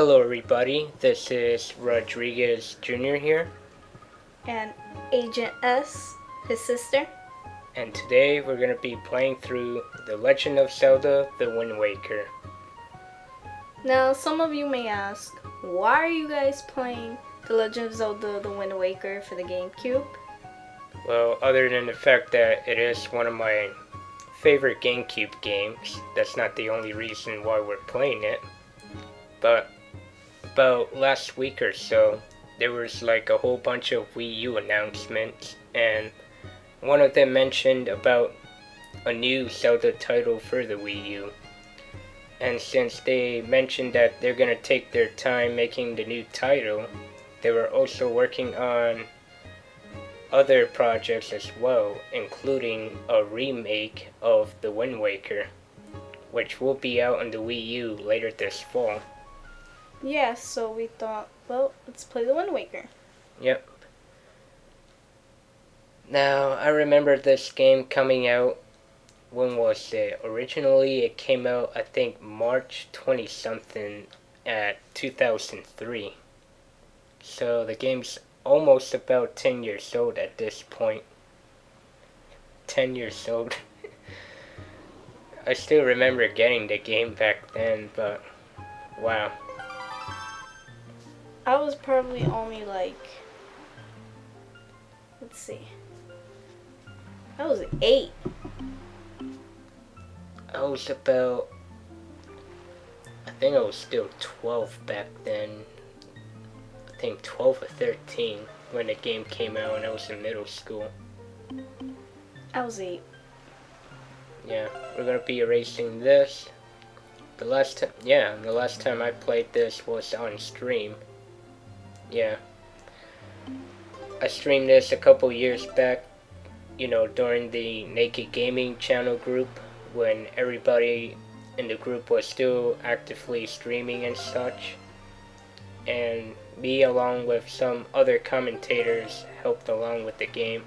Hello everybody, this is Rodriguez Jr. here, and Agent S, his sister. and today we're going to be playing through The Legend of Zelda: The Wind Waker. Now, some of you may ask, why are you guys playing The Legend of Zelda: The Wind Waker for the GameCube? Well, other than the fact that it is one of my favorite GameCube games, that's not the only reason why we're playing it. But about last week or so, there was like a whole bunch of Wii U announcements, and one of them mentioned about a new Zelda title for the Wii U. And since they mentioned that they're gonna take their time making the new title, they were also working on other projects as well, including a remake of The Wind Waker, which will be out on the Wii U later this fall. Yeah, so we thought, well, let's play The Wind Waker. Yep. Now, I remember this game coming out, when was it? Originally, it came out, I think, March 20-something at 2003. So the game's almost about 10 years old at this point. 10 years old. I still remember getting the game back then, but wow. I was probably only like, let's see, I was 8. I was about, I think I was still 12 back then. I think 12 or 13 when the game came out and I was in middle school. I was 8. Yeah, we're gonna be erasing this. The last time I played this was on stream. Yeah. I streamed this a couple years back, during the Naked Gaming channel group, when everybody in the group was still actively streaming and such. And me, along with some other commentators, helped along with the game.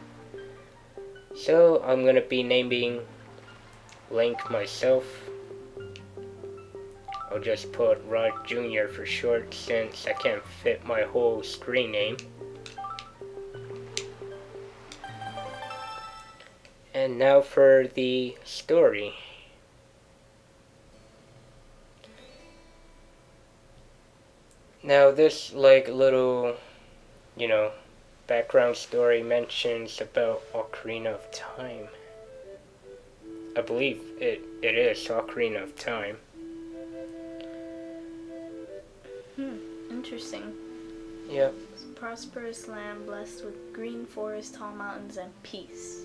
So I'm gonna be naming Link myself. I'll just put Rod Jr. for short since I can't fit my whole screen name. And now for the story. Now this little, background story mentions about Ocarina of Time. I believe it is Ocarina of Time. Interesting. Yep. It's a prosperous land blessed with green forests, tall mountains, and peace.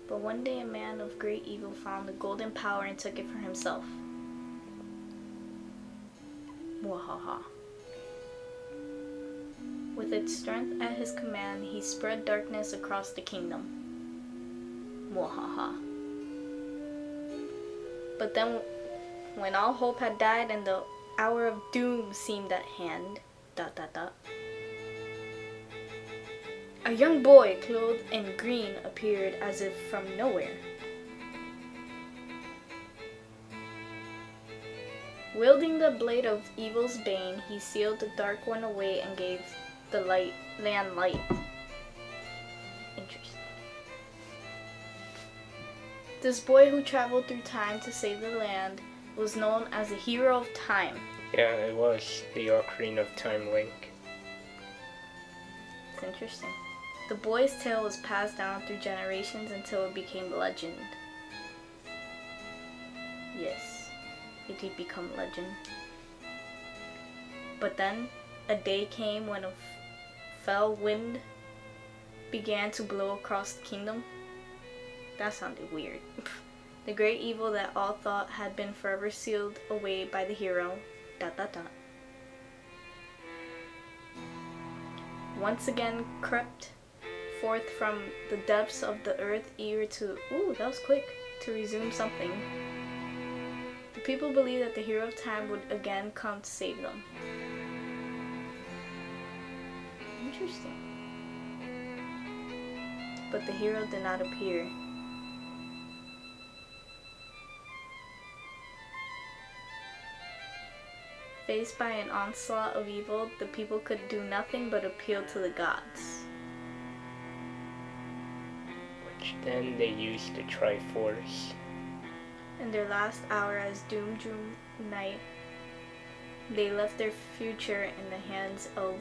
But one day a man of great evil found the golden power and took it for himself. Mwahaha. With its strength at his command, he spread darkness across the kingdom. Mwahaha. But then, when all hope had died and the hour of doom seemed at hand, ... a young boy clothed in green appeared as if from nowhere. Wielding the blade of evil's bane, he sealed the dark one away and gave the land light. Interesting. This boy who traveled through time to save the land was known as the Hero of Time. Yeah, it was the Ocarina of Time Link. It's interesting. The boy's tale was passed down through generations until it became legend. Yes, it did become legend. But then, a day came when a fell wind began to blow across the kingdom. That sounded weird. The great evil that all thought had been forever sealed away by the hero. ... Once again crept forth from the depths of the earth, eager to, that was quick, to resume something. The people believed that the Hero of Time would again come to save them. Interesting. But the hero did not appear. Faced by an onslaught of evil, the people could do nothing but appeal to the gods. Which then they used the Triforce. In their last hour as doom drew night, they left their future in the hands of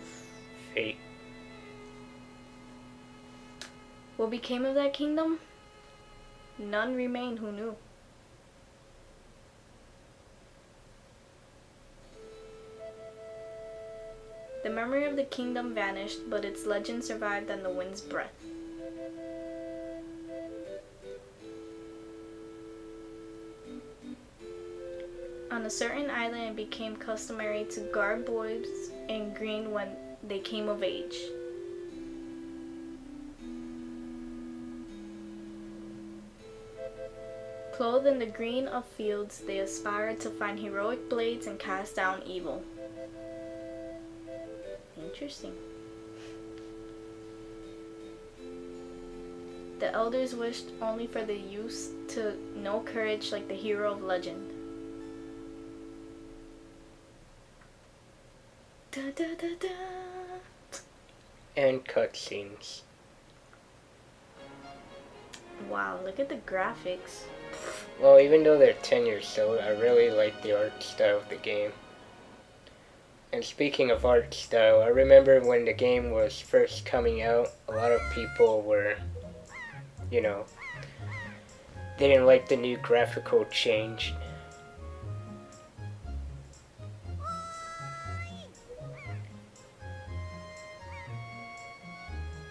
fate. What became of that kingdom? None remain who knew. The memory of the kingdom vanished, but its legend survived on the wind's breath. On a certain island, it became customary to guard boys in green when they came of age. Clothed in the green of fields, they aspired to find heroic blades and cast down evil. Interesting. The elders wished only for the youth to know courage like the hero of legend. Da, da, da, da. And cutscenes. Wow, look at the graphics. Well, even though they're 10 years old, I really like the art style of the game. And speaking of art style, I remember when the game was first coming out, a lot of people were, they didn't like the new graphical change.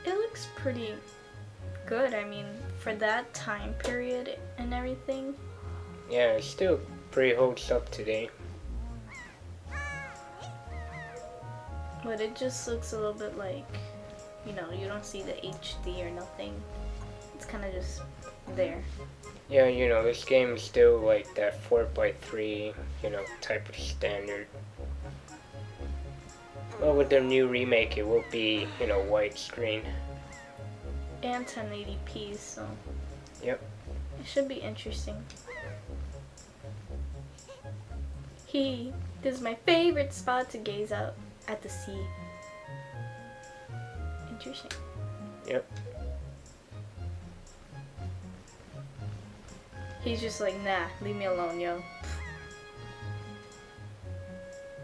It looks pretty good, I mean, for that time period and everything. Yeah, it still pretty holds up today. But it just looks a little bit like, you don't see the HD or nothing. It's kind of just there. Yeah, this game is still like that 4x3, type of standard. Well, with the new remake, it will be, widescreen. And 1080p, so. Yep. It should be interesting. This is my favorite spot to gaze out at the sea. Interesting. Yep. He's just like, nah, leave me alone, yo.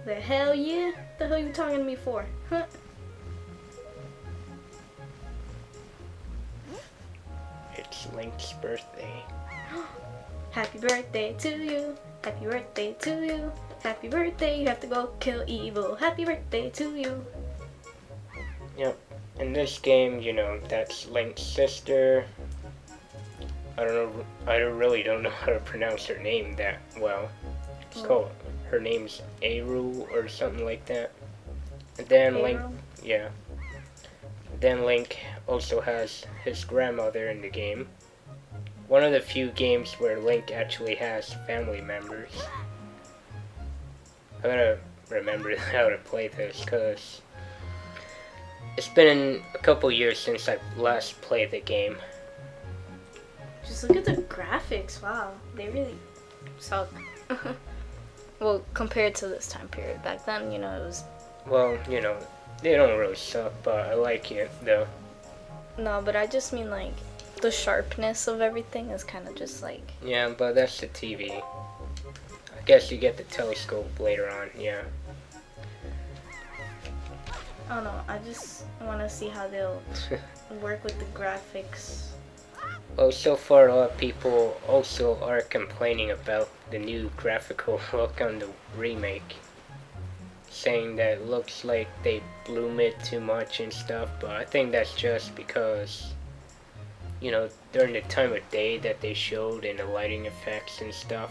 The hell yeah? The hell you talking to me for? Huh? It's Link's birthday. Happy birthday to you. Happy birthday to you. Happy birthday, you have to go kill evil. Happy birthday to you. Yep. In this game, that's Link's sister. I really don't know how to pronounce her name that well. It's called, her name's Aru or something like that. And then Link, yeah. Then Link also has his grandmother in the game. One of the few games where Link actually has family members. I gotta remember how to play this because it's been a couple years since I last played the game. Just look at the graphics, wow. They really suck. Well, compared to this time period. Back then, it was... Well, they don't really suck, but I like it, though. No, but I just mean, like, the sharpness of everything is kind of just, like... Yeah, but that's the TV. I guess you get the telescope later on, yeah. Oh, no, I just want to see how they'll work with the graphics. Well, so far a lot of people also are complaining about the new graphical look on the remake. Saying that it looks like they bloom it too much and stuff, but I think that's just because, during the time of day that they showed and the lighting effects and stuff.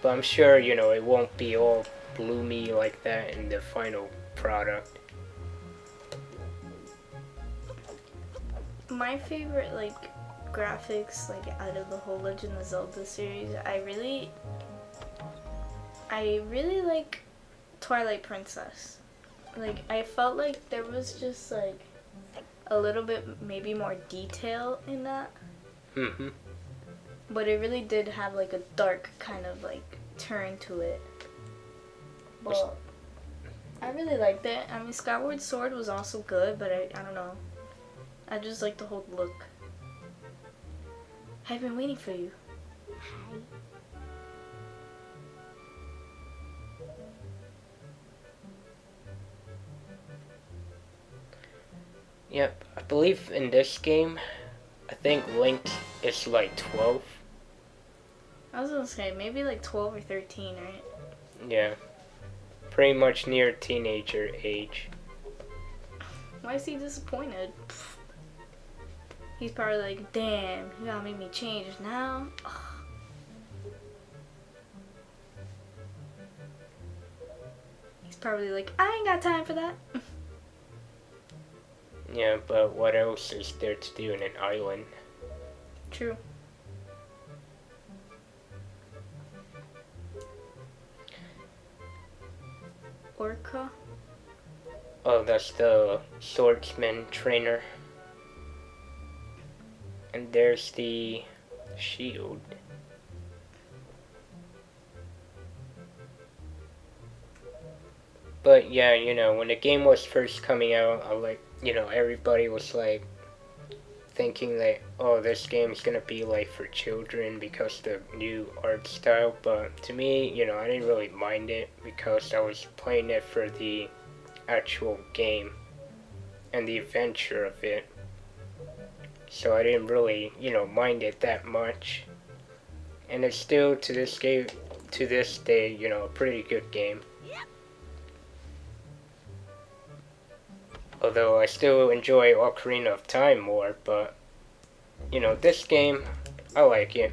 But I'm sure, it won't be all bloomy like that in the final product. My favorite, like, graphics, like, out of the whole Legend of Zelda series, I really like Twilight Princess. Like, I felt like there was just, like, a little bit maybe more detail in that. Mm-hmm. But it really did have, like, a dark kind of, like, turn to it. But I really liked it. I mean, Skyward Sword was also good, but I don't know. I just like the whole look. I've been waiting for you. Hi. Yep, I believe in this game, I think Link is like 12. I was gonna say, maybe like 12 or 13, right? Yeah. Pretty much near teenager age. Why is he disappointed? He's probably like, damn, you gotta make me change now? Ugh. He's probably like, I ain't got time for that. Yeah, but what else is there to do in an island? True. Orca? Oh, that's the swordsman trainer. And there's the shield. But yeah, you know, when the game was first coming out, everybody was like thinking like, oh, this game's gonna be like for children because the new art style. But to me, you know, I didn't really mind it because I was playing it for the actual game and the adventure of it. So I didn't really, you know, mind it that much. And it's still to this day, you know, a pretty good game. Although I still enjoy Ocarina of Time more, but, you know, this game, I like it.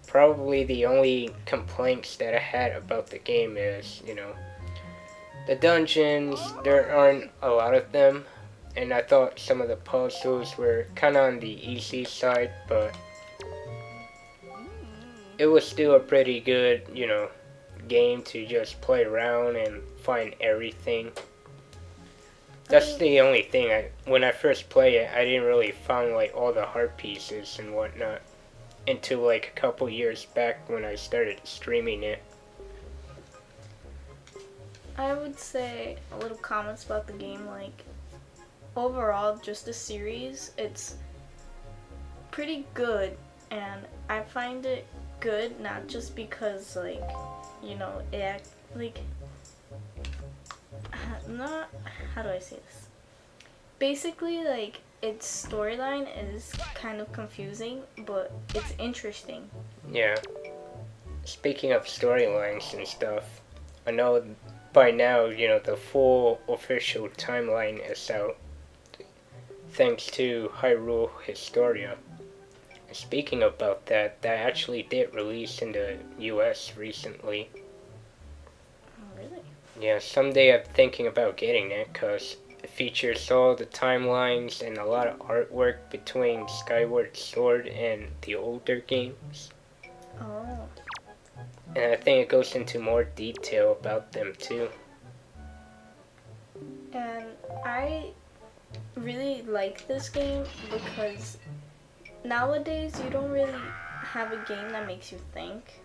Probably the only complaints that I had about the game is, you know, the dungeons, there aren't a lot of them, and I thought some of the puzzles were kind of on the easy side, but it was still a pretty good, you know, game to just play around and find everything. That's the only thing. When I first played it, I didn't really find like all the heart pieces and whatnot until like a couple years back when I started streaming it. I would say a little comments about the game, like overall, just the series, it's pretty good, and I find it good not just because, like, you know, not, how do I say this? Basically, like, its storyline is kind of confusing, but it's interesting. Yeah. Speaking of storylines and stuff, I know by now, you know, the full official timeline is out, thanks to Hyrule Historia. Speaking about that, that actually did release in the US recently. Oh, really? Yeah, someday I'm thinking about getting it because it features all the timelines and a lot of artwork between Skyward Sword and the older games. Oh. And I think it goes into more detail about them too. And I really like this game because nowadays you don't really have a game that makes you think.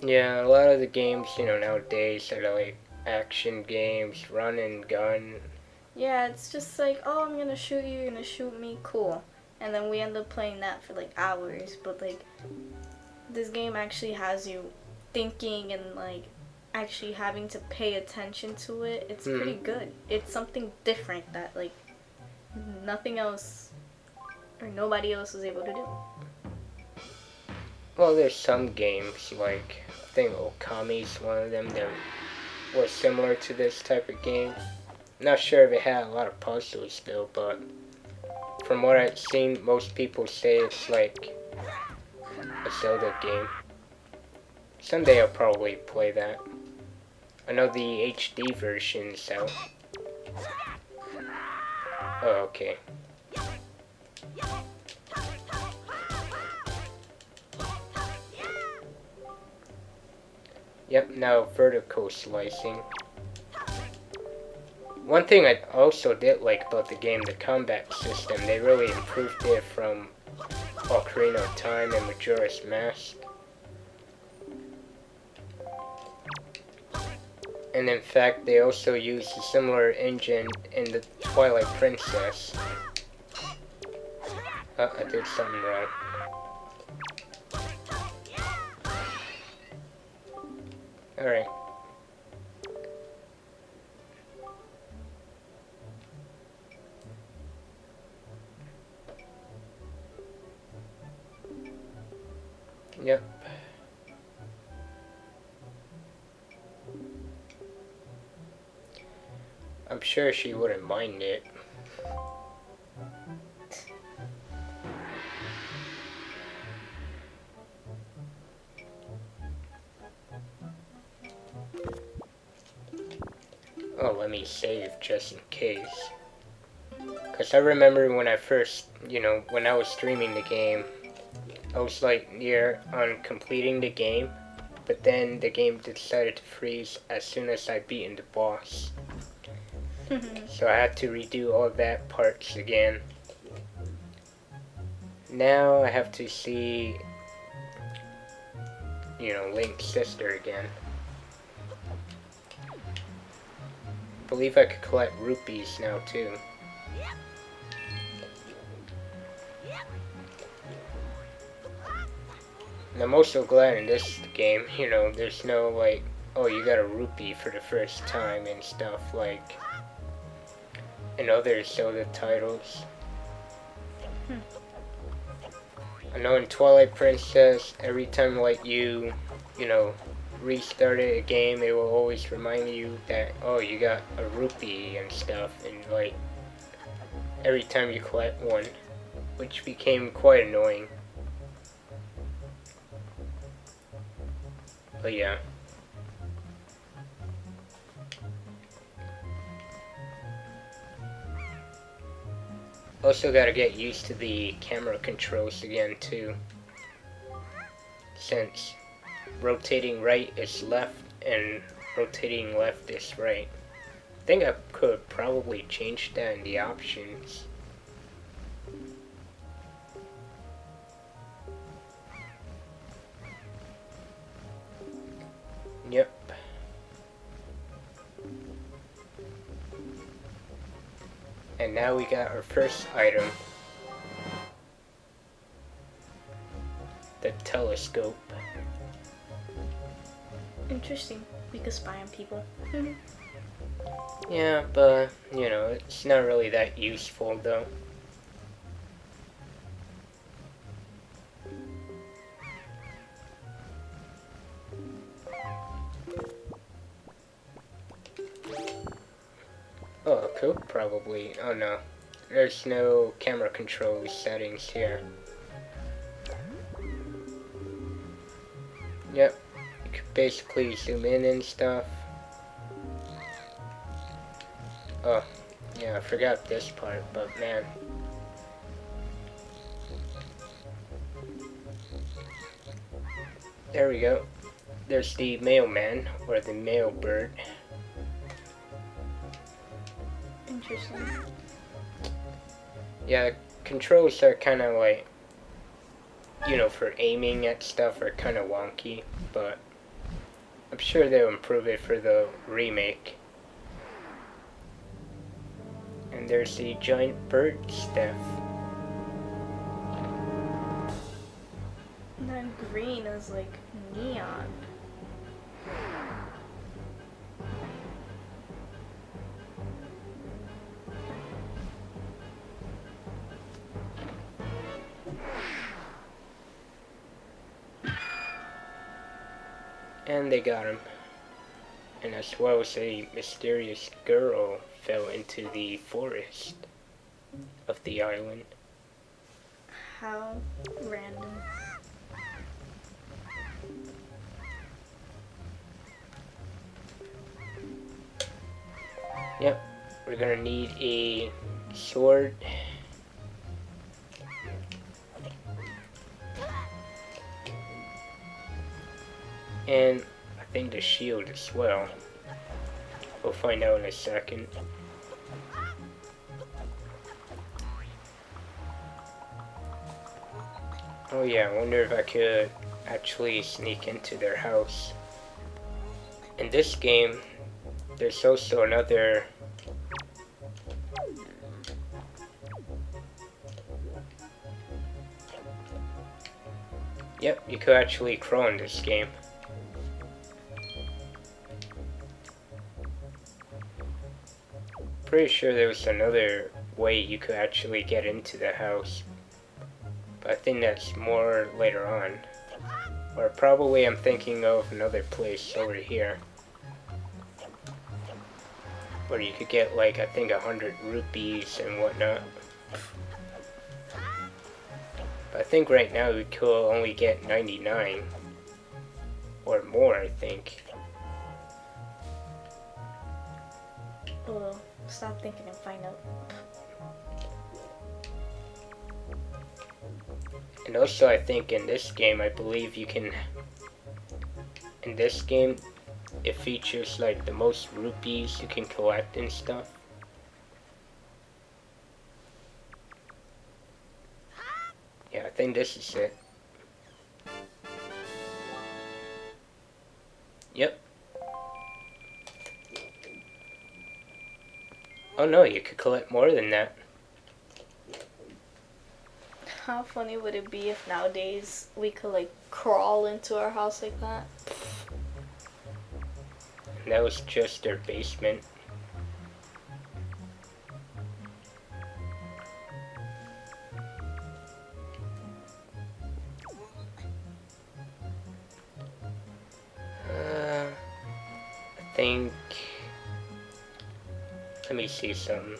Yeah, a lot of the games, you know, nowadays are like action games, run and gun. Yeah, it's just like, oh, I'm gonna shoot you, you're gonna shoot me, cool. And then we end up playing that for like hours, but like this game actually has you thinking and like actually having to pay attention to it. It's pretty good. It's something different that like nothing else or nobody else was able to do. Well, there's some games, like, I think Okami's one of them that was similar to this type of game. Not sure if it had a lot of puzzles though, but from what I've seen, most people say it's like a Zelda game. Someday I'll probably play that. I know the HD version's out. Oh, okay. Yep, now vertical slicing. One thing I also did like about the game, the combat system. They really improved it from Ocarina of Time and Majora's Mask. And in fact, they also used a similar engine in the Twilight Princess. Oh, I did something wrong. Alright. Yep. I'm sure she wouldn't mind it. Oh, let me save just in case. Because I remember when I first, when I was streaming the game, I was like near on completing the game, but then the game decided to freeze as soon as I beaten the boss. So I had to redo all that parts again. Now I have to see, Link's sister again. I believe I could collect rupees now too. And I'm also glad in this game, there's no like, oh, you got a rupee for the first time and stuff like in other Zelda titles. I know in Twilight Princess, every time like you restarted a game, it will always remind you that, oh, you got a rupee and stuff, and like every time you collect one, which became quite annoying. But yeah. Also gotta get used to the camera controls again too, since rotating right is left and rotating left is right. I think I could probably change that in the options. Yep. And now we got our first item. The telescope. Interesting. We could spy on people. Yeah, but, it's not really that useful though. Oh, I could probably. Oh no. There's no camera control settings here. Yep. You could basically zoom in and stuff. Oh, yeah, I forgot this part, but man. There we go. There's the mailman, or the mail bird. Interesting. Yeah, the controls are kind of like, for aiming at stuff are kind of wonky, but I'm sure they'll improve it for the remake. And there's the giant bird staff. And then green is like neon. And they got him. And as well as a mysterious girl fell into the forest of the island. How random. Yep, we're gonna need a sword. And I think the shield as well. We'll find out in a second. Oh yeah, I wonder if I could actually sneak into their house. In this game, there's also another... Yep, you could actually crawl in this game. Pretty sure there was another way you could actually get into the house, but I think that's more later on. Or probably I'm thinking of another place over here, where you could get like, I think 100 rupees and whatnot. But I think right now we could only get 99 or more, I think. Well, stop thinking and find out. And also I think in this game, I believe you can... In this game, it features like the most rupees you can collect and stuff. Yeah, I think this is it. Yep. Oh no, you could collect more than that. How funny would it be if nowadays we could like crawl into our house like that? And that was just their basement. I think... Let me see something.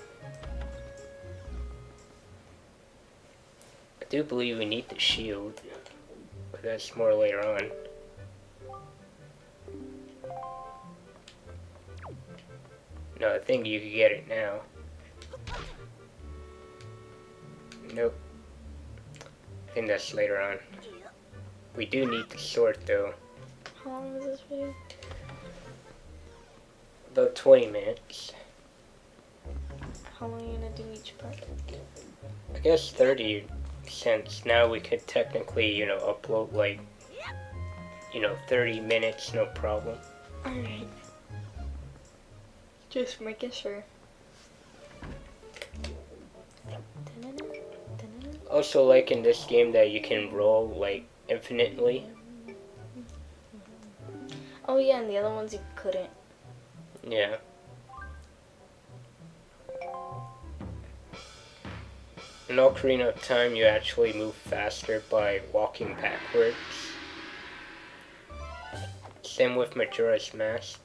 I do believe we need the shield, but that's more later on. No, I think you can get it now. Nope. I think that's later on. We do need the sword though. How long is this video? About 20 minutes. How long are you gonna do each part? I guess 30 cents. Now we could technically, you know, upload like, you know, 30 minutes, no problem. Alright. Just making sure. Also, like in this game, that you can roll like infinitely. Oh yeah, and the other ones you couldn't. Yeah. In Ocarina of Time, you actually move faster by walking backwards. Same with Majora's Mask.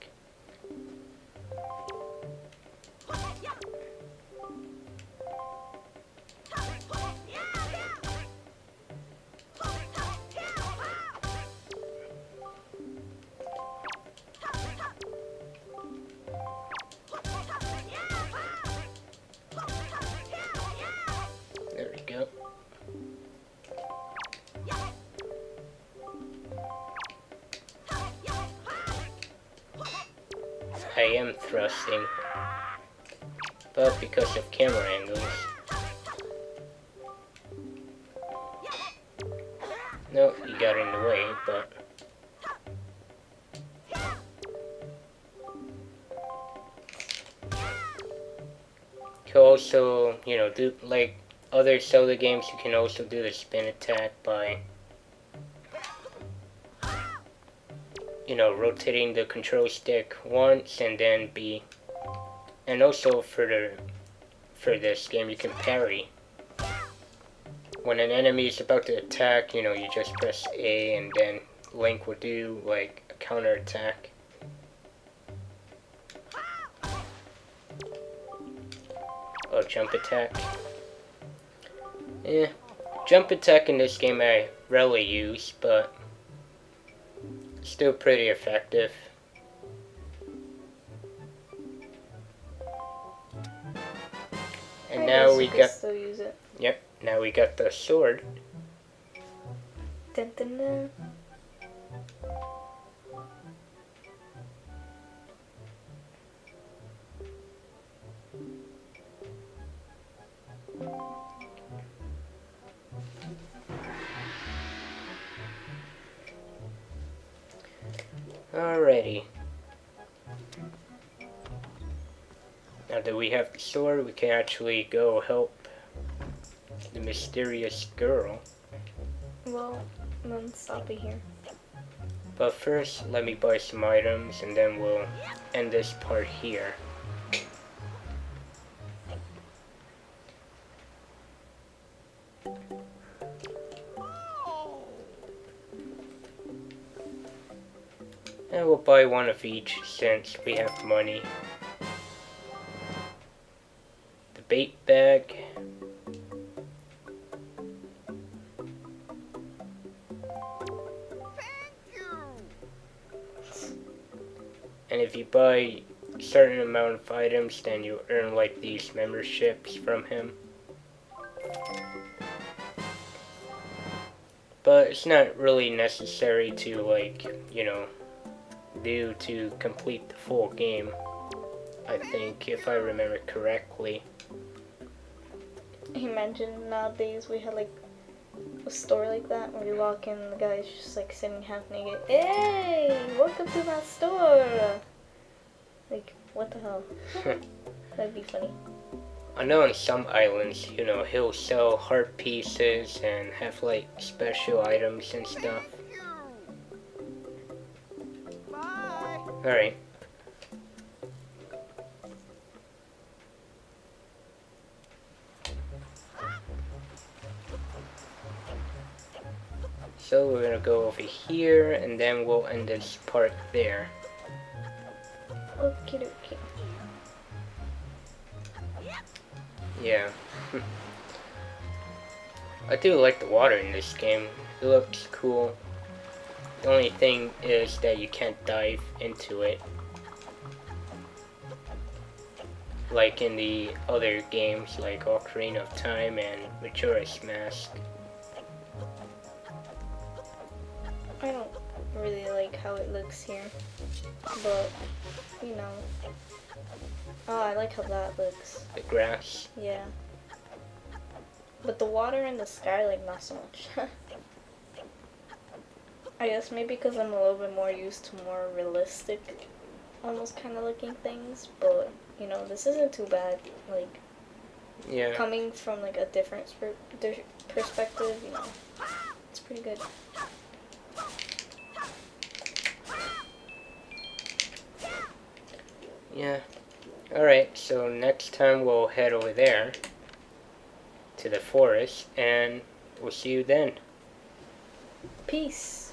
There we go. I am thrusting, but because of camera angles. No, you got in the way, but... You can also, you know, do like other Zelda games, you can also do the spin attack by, you know, rotating the control stick once and then B. And also for this game, you can parry. When an enemy is about to attack, you know, you just press A and then Link will do like a counter attack. Oh, jump attack. Yeah, jump attack in this game I rarely use, but still pretty effective. And now we got... Still use it. Yep, now we got the sword. Dun, dun, dun. Alrighty. Now that we have the sword, we can actually go help the mysterious girl. Well, then stop it here. But first, let me buy some items, and then we'll end this part here. And we'll buy one of each since we have money. The bait bag. And if you buy a certain amount of items, then you earn like these memberships from him. But it's not really necessary to, like, you know, do to complete the full game, I think, if I remember correctly. Imagine nowadays we had like a store like that where you walk in and the guy's just like sitting half naked. Hey, welcome to my store! Like, what the hell? That'd be funny. I know on some islands, you know, he'll sell heart pieces and have like special items and stuff. Alright. So we're gonna go over here and then we'll end this part there. Okie dokie. Yeah. I do like the water in this game. It looks cool. The only thing is that you can't dive into it. Like in the other games like Ocarina of Time and Majora's Mask. I don't really like how it looks here, but you know. Oh, I like how that looks. The grass. Yeah. But the water and the sky, like, not so much. I guess maybe because I'm a little bit more used to more realistic, almost kind of looking things, but, you know, this isn't too bad. Like, yeah. Coming from, like, a different perspective, you know, it's pretty good. Yeah. Alright, so next time we'll head over there to the forest and we'll see you then. Peace.